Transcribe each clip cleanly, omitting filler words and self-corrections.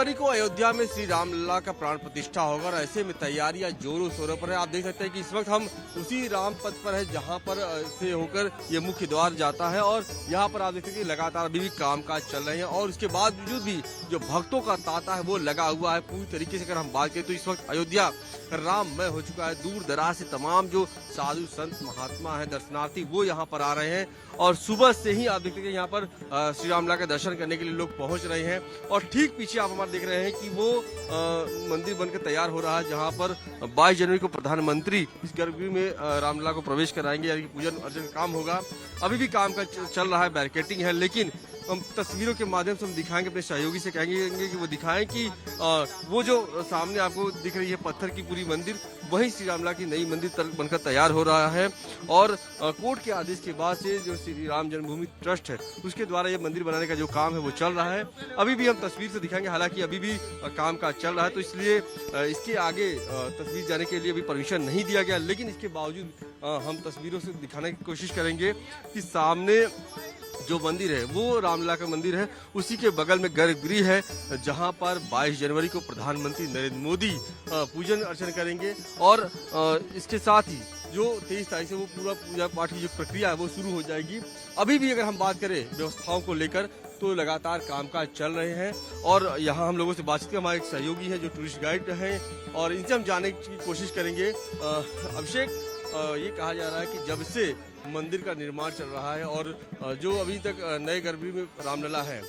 जनवरी को अयोध्या में श्री रामलला का प्राण प्रतिष्ठा होगा और ऐसे में तैयारियां जोरों शोरों पर है। आप देख सकते हैं कि इस वक्त हम उसी राम पथ पर है जहां पर से होकर ये मुख्य द्वार जाता है और यहाँ पर आप देख सकते हैं लगातार अभी भी कामकाज चल रहे हैं और उसके बावजूद भी जो भक्तों का तांता है वो लगा हुआ है पूरी तरीके से। अगर हम बात करें तो इस वक्त अयोध्या राममय हो चुका है। दूर दराज से तमाम जो साधु संत महात्मा है दर्शनार्थी वो यहाँ पर आ रहे हैं और सुबह से ही आप देखते हैं यहाँ पर श्री रामलला का दर्शन करने के लिए लोग पहुंच रहे हैं। और ठीक पीछे आप हमारे देख रहे हैं कि वो मंदिर बनकर तैयार हो रहा है जहाँ पर 22 जनवरी को प्रधानमंत्री इस गर्भगृह में रामलला को प्रवेश कराएंगे, यानी पूजन अर्चन काम होगा। अभी भी काम का चल रहा है, बैरिकेडिंग है, लेकिन हम तस्वीरों के माध्यम से हम दिखाएंगे, अपने सहयोगी से कहेंगे कि वो दिखाएं कि वो जो सामने आपको दिख रही है पत्थर की पूरी मंदिर, वही श्री रामलला की नई मंदिर बनकर तैयार हो रहा है। और कोर्ट के आदेश के बाद से जो श्री राम जन्मभूमि ट्रस्ट है उसके द्वारा ये मंदिर बनाने का जो काम है वो चल रहा है। अभी भी हम तस्वीर से दिखाएंगे, हालांकि अभी भी काम काज चल रहा है तो इसलिए इसके आगे तस्वीर जाने के लिए अभी परमिशन नहीं दिया गया, लेकिन इसके बावजूद हम तस्वीरों से दिखाने की कोशिश करेंगे कि सामने जो मंदिर है वो रामलला का मंदिर है, उसी के बगल में गर्भगृह है जहां पर 22 जनवरी को प्रधानमंत्री नरेंद्र मोदी पूजन अर्चन करेंगे और इसके साथ ही जो 23 तारीख से वो पूरा पूजा पाठ की जो प्रक्रिया है वो शुरू हो जाएगी। अभी भी अगर हम बात करें व्यवस्थाओं को लेकर तो लगातार कामकाज चल रहे हैं और यहाँ हम लोगों से बातचीत कर हमारे एक सहयोगी है जो टूरिस्ट गाइड हैं और इनसे हम जानने की कोशिश करेंगे। अभिषेक, ये कहा जा रहा है कि जब से मंदिर का निर्माण चल रहा है और जो अभी तक नए गर्भगृह में रामलला है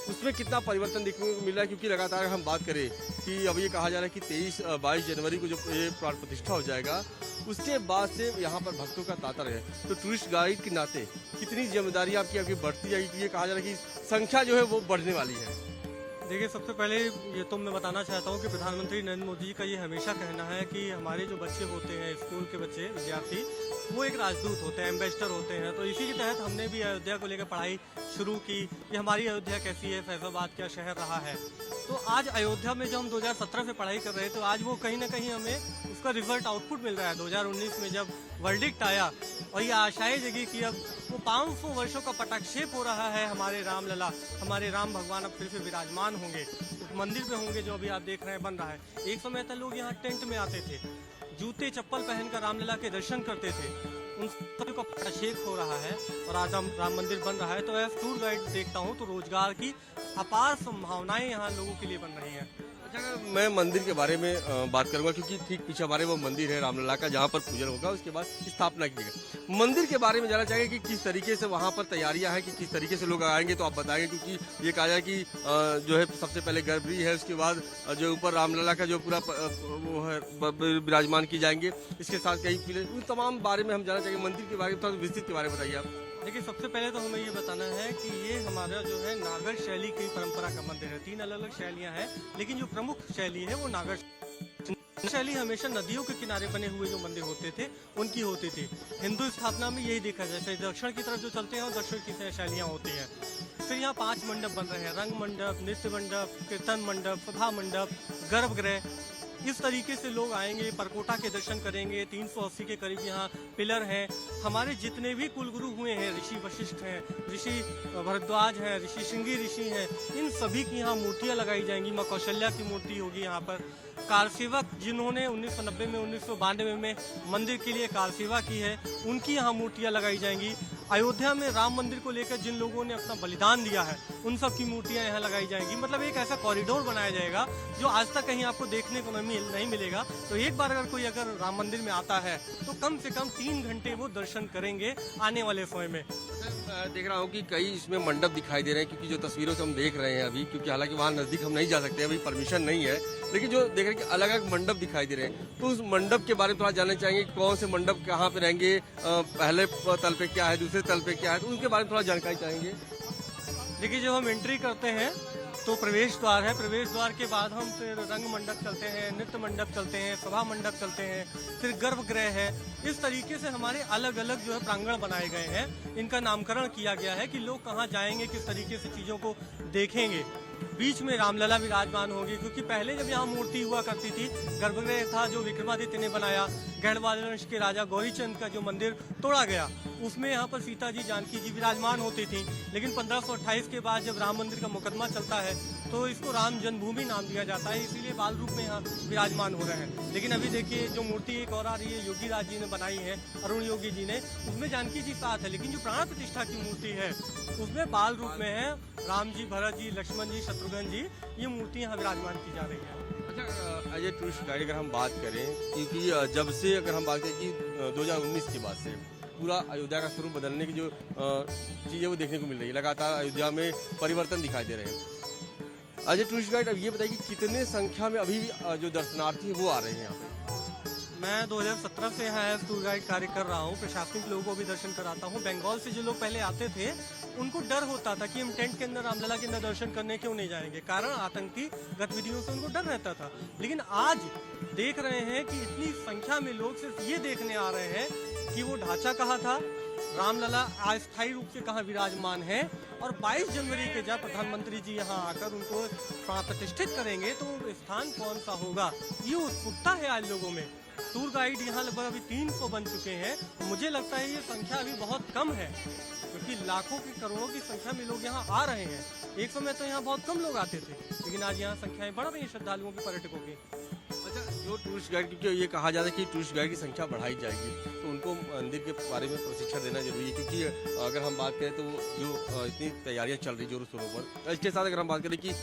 उसमें कितना परिवर्तन देखने को मिल रहा है, क्योंकि लगातार हम बात करें कि अब ये कहा जा रहा है कि 22 जनवरी को जो ये प्राण प्रतिष्ठा हो जाएगा उसके बाद से यहाँ पर भक्तों का तांता रहे, तो टूरिस्ट गाइड के नाते कितनी जिम्मेदारी आपकी बढ़ती जाएगी? ये कहा जा रहा है कि संख्या जो है वो बढ़ने वाली है। देखिए, सबसे पहले ये तो मैं बताना चाहता हूँ कि प्रधानमंत्री नरेंद्र मोदी जी का ये हमेशा कहना है कि हमारे जो बच्चे होते हैं, स्कूल के बच्चे, विद्यार्थी, वो एक राजदूत होते हैं, एम्बेसडर होते हैं। तो इसी के तहत हमने भी अयोध्या को लेकर पढ़ाई शुरू की कि हमारी अयोध्या कैसी है, फैजाबाद क्या शहर रहा है। तो आज अयोध्या में जो हम 2017 से पढ़ाई कर रहे थे तो आज वो कहीं ना कहीं हमें उसका रिजल्ट आउटपुट मिल रहा है। 2019 में जब वर्डिक्ट आया और ये आशाएं जगी कि अब वो 500 वर्षों का पटाक्षेप हो रहा है, हमारे रामलला, हमारे राम भगवान अब फिर से विराजमान होंगे, उस मंदिर पे होंगे जो अभी आप देख रहे हैं बन रहा है। एक समय तक लोग यहाँ टेंट में आते थे, जूते चप्पल पहनकर रामलला के दर्शन करते थे, उन सभी का पटाक्षेप हो रहा है और आज हम राम मंदिर बन रहा है। तो एज टूर गाइड देखता हूँ तो रोजगार की अपार संभावनाएं यहाँ लोगों के लिए बन रही हैं। मैं मंदिर के बारे में बात करूंगा क्योंकि ठीक पीछे हमारे वो मंदिर है रामलला का जहाँ पर पूजन होगा, उसके बाद स्थापना की जाएगी। मंदिर के बारे में जानना चाहिए कि किस तरीके से वहाँ पर तैयारियां हैं, कि किस तरीके से लोग आएंगे, तो आप बताएंगे। क्योंकि ये कहा जाए कि जो है सबसे पहले गर्भगृह है, उसके बाद जो ऊपर रामलला का जो पूरा वो है विराजमान की जाएंगे, इसके साथ कई पीले, उन तमाम बारे में हम जानना चाहिए। मंदिर के बारे में थोड़ा विस्तृत के बारे में बताइए आप। देखिए, सबसे पहले तो हमें ये बताना है कि ये हमारा जो है नागर शैली की परंपरा का मंदिर है। 3 अलग अलग शैलियां हैं, लेकिन जो प्रमुख शैली है वो नागर शैली। हमेशा नदियों के किनारे बने हुए जो मंदिर होते थे उनकी होती थी। हिंदू स्थापना में यही देखा जाए, दक्षिण की तरफ जो चलते हैं और दक्षिण की शैलियां होती हैं। फिर यहाँ 5 मंडप बन रहे हैं, रंग मंडप, नृत्य मंडप, कीर्तन मंडप, सभा मंडप, गर्भगृह। इस तरीके से लोग आएंगे, परकोटा के दर्शन करेंगे। 380 के करीब यहाँ पिलर हैं। हमारे जितने भी कुलगुरु हुए हैं, ऋषि वशिष्ठ हैं, ऋषि भरद्वाज हैं, ऋषि श्रृंगी ऋषि हैं, इन सभी की यहाँ मूर्तियाँ लगाई जाएंगी। माँ कौशल्या की मूर्ति होगी यहाँ पर। कार सेवक जिन्होंने 1990 में 1992 में मंदिर के लिए कार सेवा की है, उनकी यहाँ मूर्तियाँ लगाई जाएंगी। अयोध्या में राम मंदिर को लेकर जिन लोगों ने अपना बलिदान दिया है उन सब की मूर्तियाँ यहाँ लगाई जाएंगी। मतलब एक ऐसा कॉरिडोर बनाया जाएगा जो आज तक कहीं आपको देखने को नहीं मिलेगा। तो एक बार अगर कोई राम मंदिर में आता है तो कम से कम 3 घंटे वो दर्शन करेंगे आने वाले समय में। देख रहा हूँ कि कई इसमें मंडप दिखाई दे रहे हैं, क्योंकि जो तस्वीरों से हम देख रहे हैं अभी, क्योंकि हालांकि वहाँ नजदीक हम नहीं जा सकते, अभी परमिशन नहीं है, लेकिन जो देख रहे हैं कि अलग अलग मंडप दिखाई दे रहे हैं, तो उस मंडप के बारे में थोड़ा जानना चाहेंगे। कौन से मंडप कहाँ पे रहेंगे, पहले तल पे क्या है, दूसरे तल पे क्या है, तो उनके बारे में थोड़ा जानकारी चाहेंगे। देखिए, जब हम एंट्री करते हैं तो प्रवेश द्वार है। प्रवेश द्वार के बाद हम फिर रंग मंडप चलते हैं, नृत्य मंडप चलते हैं, सभा मंडप चलते हैं, फिर गर्भगृह है। इस तरीके से हमारे अलग अलग जो है प्रांगण बनाए गए हैं। इनका नामकरण किया गया है कि लोग कहाँ जाएंगे, किस तरीके से चीज़ों को देखेंगे। बीच में रामलला विराजमान होगी, क्योंकि पहले जब यहाँ मूर्ति हुआ करती थी, गर्भगृह था जो विक्रमादित्य ने बनाया, गढ़वाल वंश के राजा गौरीचंद का जो मंदिर तोड़ा गया, उसमें यहाँ पर सीता जी, जानकी जी विराजमान होती थी। लेकिन 1528 के बाद जब राम मंदिर का मुकदमा चलता है तो इसको राम जन्मभूमि नाम दिया जाता है, इसीलिए बाल रूप में यहाँ विराजमान हो रहे हैं। लेकिन अभी देखिए जो मूर्ति एक और आ रही है, योगी राज जी ने बनाई है, अरुण योगी जी ने, उसमें जानकी जी साथ है, लेकिन जो प्राण प्रतिष्ठा की मूर्ति है उसमें बाल रूप में है राम जी, भरत जी, लक्ष्मण जी, शत्रुघ्न जी, ये मूर्ति यहाँ विराजमान की जा रही है। अच्छा, एज ए टूरिस्ट गाइड अगर हम बात करें, क्योंकि जब से अगर हम बात करें कि 2019 के बाद से पूरा अयोध्या का स्वरूप बदलने की जो चीज़ें वो देखने को मिल रही है, लगातार अयोध्या में परिवर्तन दिखाई दे रहे हैं। एज ए टूरिस्ट गाइड अब ये बताइए कि कितने संख्या में अभी जो दर्शनार्थी है वो आ रहे हैं यहाँ पे? मैं 2017 से यहाँ एज टूर गाइड कार्य कर रहा हूँ, प्रशासनिक लोगों को भी दर्शन कराता हूँ। बंगाल से जो लोग पहले आते थे उनको डर होता था कि हम टेंट के अंदर रामलला के अंदर दर्शन करने क्यों नहीं जाएंगे, कारण आतंकी गतिविधियों से उनको डर रहता था। लेकिन आज देख रहे हैं कि इतनी संख्या में लोग सिर्फ ये देखने आ रहे हैं कि वो ढांचा कहाँ था, रामलला अस्थायी रूप से कहाँ विराजमान है, और 22 जनवरी के जब प्रधानमंत्री जी यहाँ आकर उनको प्रतिष्ठित करेंगे तो स्थान कौन सा होगा, ये उत्सुकता है आज लोगों में। टूर गाइड यहाँ लगभग अभी 300 बन चुके हैं। मुझे लगता है ये संख्या अभी बहुत कम है, क्योंकि लाखों की करोड़ों की संख्या में लोग यहाँ आ रहे हैं। एक समय तो यहाँ बहुत कम लोग आते थे, लेकिन आज यहाँ संख्याएं बढ़ रही हैं श्रद्धालुओं की, पर्यटकों की। अच्छा, जो टूरिस्ट गाइड, क्योंकि ये कहा जाता है कि टूरिस्ट गाइड की संख्या बढ़ाई जाएगी, तो उनको मंदिर के बारे में प्रशिक्षण देना जरूरी है, क्योंकि अगर हम बात करें तो जो इतनी तैयारियां चल रही जोरों शोरों पर, इसके साथ अगर हम बात करें कि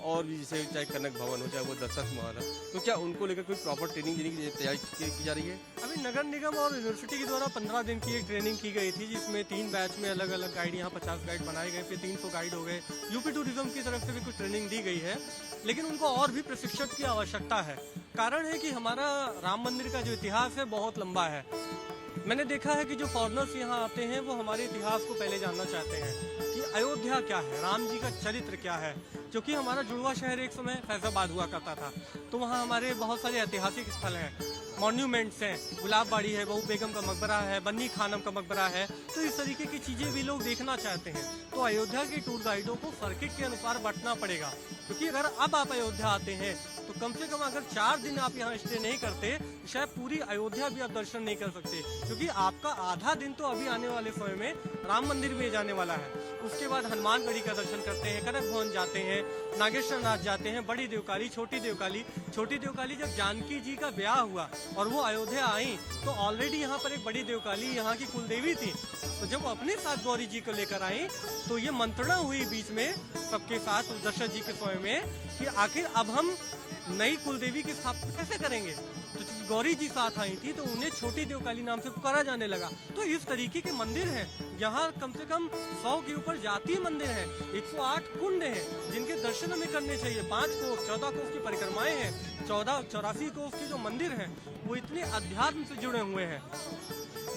और भी जैसे चाहे कनक भवन हो, चाहे वो दशरथ महल है, तो क्या उनको लेकर कोई प्रॉपर ट्रेनिंग देने की तैयारी की जा रही है? अभी नगर निगम और यूनिवर्सिटी के द्वारा 15 दिन की एक ट्रेनिंग की गई थी, जिसमें 3 बैच में अलग अलग गाइड, यहाँ 50 गाइड बनाए गए, फिर 300 गाइड हो गए। यूपी टूरिज्म की तरफ से भी कुछ ट्रेनिंग दी गई है, लेकिन उनको और भी प्रशिक्षक की आवश्यकता है। कारण है कि हमारा राम मंदिर का जो इतिहास है बहुत लंबा है। मैंने देखा है कि जो फॉरेनर्स यहाँ आते हैं वो हमारे इतिहास को पहले जानना चाहते हैं कि अयोध्या क्या है, राम जी का चरित्र क्या है, क्योंकि हमारा जुड़वा शहर एक समय फैजाबाद हुआ करता था, तो वहाँ हमारे बहुत सारे ऐतिहासिक स्थल हैं, मॉन्यूमेंट्स हैं, गुलाब बाड़ी है, बहू बेगम का मकबरा है, बन्नी खानम का मकबरा है, तो इस तरीके की चीज़ें भी लोग देखना चाहते हैं। तो अयोध्या के टूर गाइडों को सर्किट के अनुसार बांटना पड़ेगा, क्योंकि अगर अब आप अयोध्या आते हैं तो कम से कम अगर 4 दिन आप यहाँ स्टे नहीं करते, शायद पूरी अयोध्या भी आप दर्शन नहीं कर सकते, क्योंकि आपका आधा दिन तो अभी आने वाले समय में राम मंदिर में जाने वाला है। उसके बाद हनुमानगढ़ी का दर्शन करते हैं, कनक भवन जाते हैं, नागेश्वर नाथ जाते हैं, बड़ी देवकाली, छोटी देवकाली। छोटी देवकाली जब जानकी जी का ब्याह हुआ और वो अयोध्या आई तो ऑलरेडी यहाँ पर एक बड़ी देवकाली यहाँ की कुलदेवी थी, तो जब वो अपने साथ गौरी जी को लेकर आई तो ये मंत्रणा हुई बीच में सबके साथ दशरथ जी के समय में कि आखिर अब हम नई कुलदेवी की स्थापना कैसे करेंगे। तो गौरी जी साथ आई थी तो उन्हें छोटी देवकाली नाम से पुकारा जाने लगा। तो इस तरीके के मंदिर हैं, यहाँ कम से कम 100 के ऊपर जातीय मंदिर हैं, 108 कुंड हैं जिनके दर्शन हमें करने चाहिए। 5 कोस 14 कोस की परिक्रमाएं हैं, 84 कोस के जो मंदिर हैं वो इतने अध्यात्म से जुड़े हुए हैं।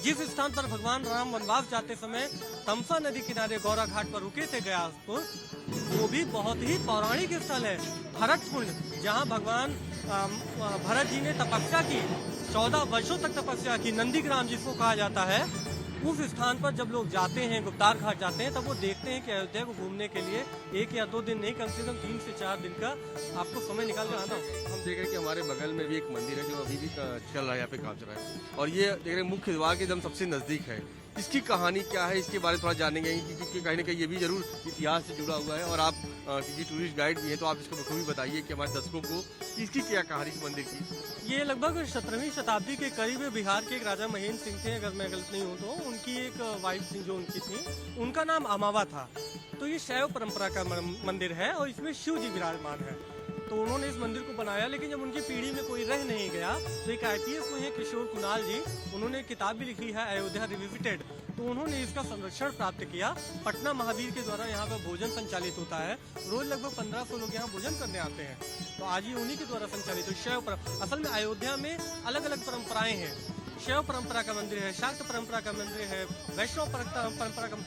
जिस स्थान पर भगवान राम वनवास जाते समय तमसा नदी किनारे गौरा घाट पर रुके थे गयासपुर, वो भी बहुत ही पौराणिक स्थल है। भरत कुंड, जहाँ भगवान भरत जी ने तपस्या की, 14 वर्षों तक तपस्या की, नंदीग्राम जिसको कहा जाता है, उस स्थान पर जब लोग जाते हैं, गुप्तार घाट जाते हैं, तब वो देखते हैं कि अयोध्या को घूमने के लिए 1 या 2 दिन नहीं, कम से कम 3 से 4 दिन का आपको समय निकाल कर आना होगा। हम देख रहे हैं कि हमारे बगल में भी एक मंदिर है जो अभी भी चल रहा है, यहाँ पे काम चल रहा है, और ये देख रहे हैं मुख्य द्वार के एकदम सबसे नजदीक है। इसकी कहानी क्या है, इसके बारे में थोड़ा जानेंगे, क्योंकि कहीं ना कहीं ये भी जरूर इतिहास से जुड़ा हुआ है, और आप क्योंकि टूरिस्ट गाइड भी है तो आप इसको बखूबी बताइए कि हमारे दर्शकों को इसकी क्या कहानी इस मंदिर की। ये लगभग 17वीं शताब्दी के करीब बिहार के एक राजा महेंद्र सिंह थे, अगर मैं गलत नहीं हूँ तो, उनकी एक वाइफ थी जो उनकी थी, उनका नाम अमावा था। तो ये शैव परंपरा का मंदिर है और इसमें शिव जी विराजमान है। तो उन्होंने इस मंदिर को बनाया, लेकिन जब उनकी पीढ़ी में कोई रह नहीं गया तो एक IPS में है किशोर कुणाल जी, उन्होंने किताब भी लिखी है अयोध्या रिविजिटेड, तो उन्होंने इसका संरक्षण प्राप्त किया। पटना महावीर के द्वारा यहाँ पर भोजन संचालित होता है, रोज लगभग 1500 लोग यहाँ भोजन करने आते हैं, तो आज ही उन्हीं के द्वारा संचालित है। शैव असल में अयोध्या में अलग अलग परंपराएं हैं। शैव परंपरा का मंदिर है, शाक्त परंपरा का मंदिर है, वैष्णव परंपरा का,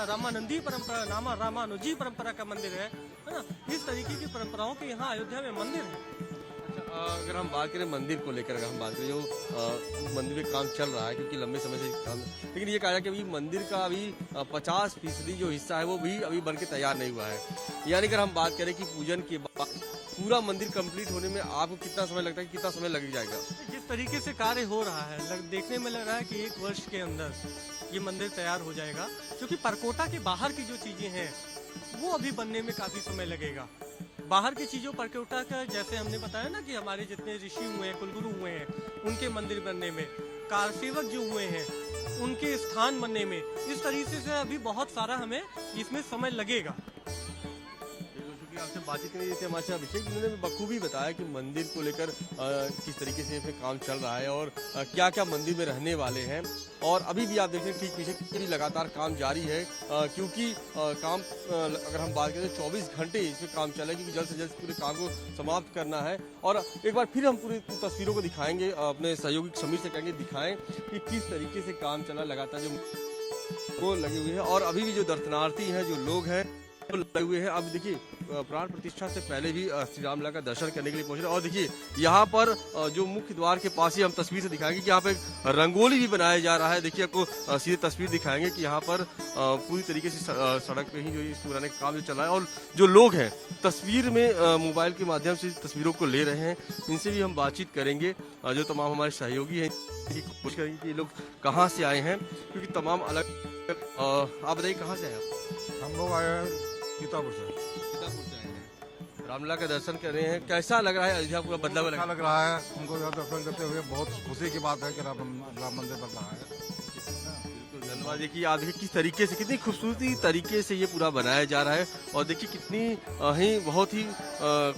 रामानंदी परंपरा, रामानुजी परंपरा का मंदिर है ना। इस तरीके की परंपराओं के यहाँ अयोध्या में मंदिर है। अगर हम बात करें मंदिर को लेकर, अगर हम बात करें जो मंदिर में काम चल रहा है, क्योंकि लंबे समय से काम, लेकिन ये कहा जाए कि अभी मंदिर का अभी 50% जो हिस्सा है वो भी अभी बन के तैयार नहीं हुआ है। यानी अगर हम बात करें कि पूजन के बाद पूरा मंदिर कंप्लीट होने में आपको कितना समय लगता है, कितना समय लग जाएगा? जिस तरीके से कार्य हो रहा है, देखने में लग रहा है कि 1 वर्ष के अंदर ये मंदिर तैयार हो जाएगा, क्योंकि परकोटा के बाहर की जो चीजें हैं वो अभी बनने में काफी समय लगेगा। बाहर की चीजों पर के उठा कर, जैसे हमने बताया ना कि हमारे जितने ऋषि हुए हैं, कुलगुरु हुए हैं, उनके मंदिर बनने में, कार सेवक जो हुए हैं उनके स्थान बनने में, इस तरीके से अभी बहुत सारा हमें इसमें समय लगेगा। आपसे बातचीत करने जैसे हमारे अभिषेक, उन्होंने बखूबी बताया कि मंदिर को लेकर किस तरीके से इसमें काम चल रहा है और क्या क्या मंदिर में रहने वाले हैं। और अभी भी आप देखते हैं ठीक पीछे भी लगातार काम जारी है, क्योंकि काम अगर हम बात करें तो 24 घंटे इसमें काम चल रहा है, क्योंकि जल्द से जल्द पूरे काम को समाप्त करना है। और एक बार फिर हम पूरी तस्वीरों को दिखाएंगे, अपने सहयोगी समीर से कहेंगे दिखाएं कि किस तरीके से काम चला लगातार, जो वो लगे हुए हैं। और अभी भी जो दर्शनार्थी हैं, जो लोग हैं लगे हुए हैं। अब देखिए प्राण प्रतिष्ठा से पहले भी श्री रामलला का दर्शन करने के लिए पहुंच रहे हैं। और देखिए यहाँ पर जो मुख्य द्वार के पास ही हम तस्वीर से दिखाएंगे कि यहाँ पे रंगोली भी बनाया जा रहा है। देखिए आपको सीधे तस्वीर दिखाएंगे कि यहाँ पर पूरी तरीके से सड़क पे ही जो इस पुराने का काम जो चल रहा है, और जो लोग हैं तस्वीर में मोबाइल के माध्यम से तस्वीरों को ले रहे हैं, इनसे भी हम बातचीत करेंगे। जो तमाम हमारे सहयोगी हैं कोशिश करेंगे कि ये लोग कहाँ से आए हैं, क्योंकि तमाम अलग आप बताइए कहाँ से आए आप? हम लोग आए हैं सीतापुर से आए हैं, रामलला का दर्शन कर रहे हैं। कैसा लग रहा है? अयोध्या पूरा बदला हुआ अच्छा लग रहा है हमको यहाँ दर्शन करते हुए। बहुत खुशी की बात है कि राम मंदिर बन रहा है। बिल्कुल धन्यवाद। देखिए आप देखिए किस तरीके से, कितनी खूबसूरती तरीके से ये पूरा बनाया जा रहा है, और देखिए कितनी ही बहुत ही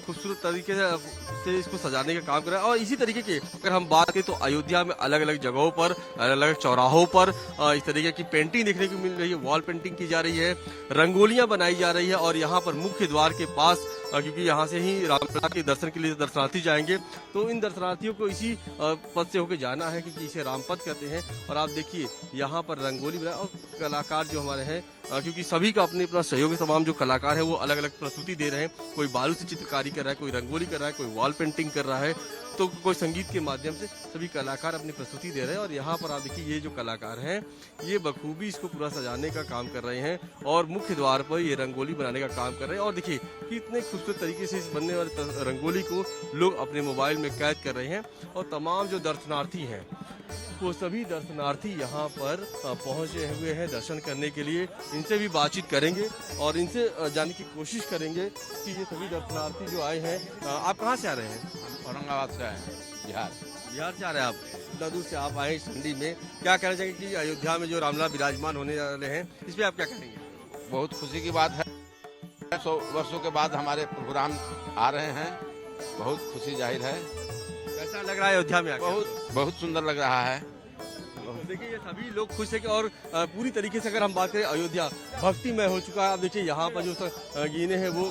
खूबसूरत तरीके से इसको सजाने का काम कर रहा है। और इसी तरीके के अगर हम बात करें तो अयोध्या में अलग अलग जगहों पर, अलग अलग चौराहों पर इस तरीके की पेंटिंग देखने को मिल रही है, वॉल पेंटिंग की जा रही है, रंगोलियां बनाई जा रही है। और यहाँ पर मुख्य द्वार के पास, क्योंकि यहाँ से ही रामलला के दर्शन के लिए दर्शनार्थी जाएंगे, तो इन दर्शनार्थियों को इसी पथ से होकर जाना है, क्योंकि इसे रामपथ कहते हैं। और आप देखिए यहाँ पर रंगोली बनाए, और कलाकार जो हमारे हैं, क्योंकि सभी का अपने अपना सहयोग, तमाम जो कलाकार है वो अलग अलग प्रस्तुति दे रहे हैं। कोई बालू से चित्रकारी कर रहा है, कोई रंगोली कर रहा है, कोई वॉल पेंटिंग कर रहा है, तो कोई संगीत के माध्यम से सभी कलाकार अपनी प्रस्तुति दे रहे हैं। और यहाँ पर आप देखिए ये जो कलाकार हैं ये बखूबी इसको पूरा सजाने का काम कर रहे हैं, और मुख्य द्वार पर ये रंगोली बनाने का काम कर रहे हैं। और देखिए कितने खूबसूरत तरीके से इस बनने वाले रंगोली को लोग अपने मोबाइल में कैद कर रहे हैं। और तमाम जो दर्शनार्थी हैं वो सभी दर्शनार्थी यहाँ पर पहुँचे हुए हैं दर्शन करने के लिए। इनसे भी बातचीत करेंगे और इनसे जानने की कोशिश करेंगे कि ये सभी दर्शनार्थी जो आए हैं, आप कहाँ से आ रहे हैं? औरंगाबाद से आए हैं, बिहार से आ रहे हैं आप? इतना दूर से आप आए ठंडी में, क्या कहना चाहेंगे कि अयोध्या में जो रामलला विराजमान होने वाले हैं, इस पर आप क्या कहेंगे? बहुत खुशी की बात है। 100 वर्षों के बाद हमारे प्रभु राम आ रहे हैं, बहुत खुशी जाहिर है। कैसा लग रहा है अयोध्या में आकर? बहुत सुंदर लग रहा है। देखिए ये सभी लोग खुश है कि, और पूरी तरीके से अगर हम बात करें अयोध्या भक्तिमय हो चुका है। आप देखिए यहाँ पर जो गीने हैं वो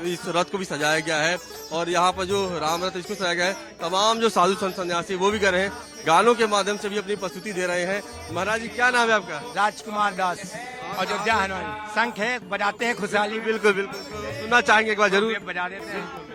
इस रथ को भी सजाया गया है, और यहाँ पर जो राम रथ इसको सजाया गया है। तमाम जो साधु संत सन्यासी वो भी कर रहे हैं, गानों के माध्यम से भी अपनी प्रस्तुति दे रहे हैं। महाराज जी क्या नाम है आपका? राजकुमार दास, अयोध्या हनुमान। शंख है, बजाते हैं खुशहाली। बिल्कुल बिल्कुल, सुनना चाहेंगे एक बार जरूर। बजा देते हैं।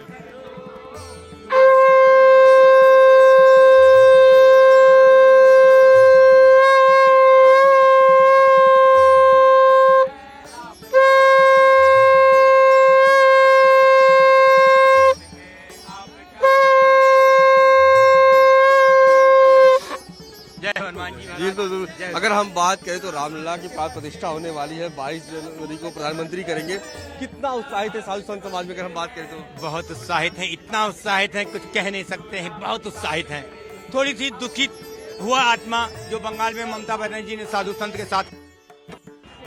अगर हम बात करें तो रामलला की प्राण प्रतिष्ठा होने वाली है, 22 जनवरी को प्रधानमंत्री करेंगे। कितना उत्साहित है साधु संत समाज में अगर हम बात करें तो? बहुत उत्साहित है, इतना उत्साहित है कुछ कह नहीं सकते हैं। बहुत उत्साहित है। थोड़ी सी दुखित हुआ आत्मा जो बंगाल में ममता बनर्जी जी ने साधु संत के साथ,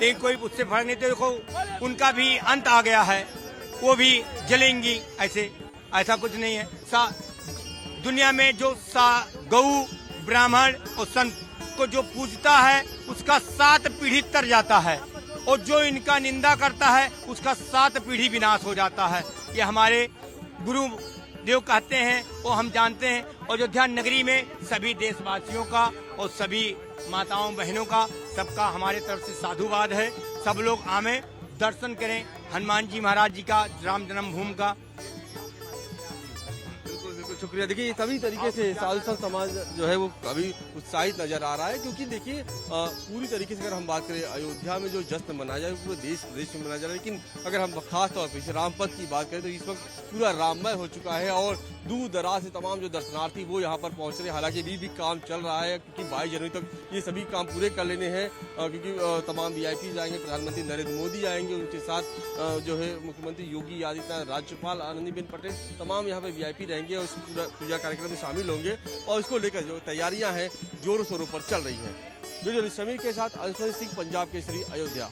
लेकिन कोई उससे फर्क नहीं। देखो उनका भी अंत आ गया है, वो भी जलेंगी। ऐसा कुछ नहीं है। दुनिया में जो गौ ब्राह्मण और संत को जो पूजता है उसका 7 पीढ़ी तर जाता है, और जो इनका निंदा करता है उसका 7 पीढ़ी विनाश हो जाता है। ये हमारे गुरु देव कहते हैं, वो हम जानते हैं। अयोध्या नगरी में सभी देशवासियों का और सभी माताओं बहनों का, सबका हमारे तरफ से साधुवाद है। सब लोग आवे, दर्शन करें हनुमान जी महाराज जी का, राम जन्मभूमि का। शुक्रिया। देखिए सभी तरीके से साधु संत समाज जो है वो काफी उत्साहित नजर आ रहा है, क्योंकि देखिए पूरी तरीके से अगर हम बात करें अयोध्या में जो जश्न मनाया जाए पूरे देश प्रदेश में मनाया जा रहा है। लेकिन अगर हम खास तौर पर रामपथ की बात करें तो इस वक्त पूरा राममय हो चुका है और दूर दराज से तमाम जो दर्शनार्थी वो यहाँ पर पहुंच रहे हैं। हालांकि अभी भी काम चल रहा है क्योंकि 22 जनवरी तक ये सभी काम पूरे कर लेने हैं, क्योंकि तमाम वीआईपी आएंगे, प्रधानमंत्री नरेंद्र मोदी आएंगे, उनके साथ जो है मुख्यमंत्री योगी आदित्यनाथ, राज्यपाल आनंदीबेन पटेल, तमाम यहाँ पर वीआईपी रहेंगे और इस पूजा कार्यक्रम में शामिल होंगे और इसको लेकर जो तैयारियां हैं जोरों शोरों पर चल रही हैं। वीडियो समीर के साथ अंशुल सिंह, पंजाब केसरी, अयोध्या।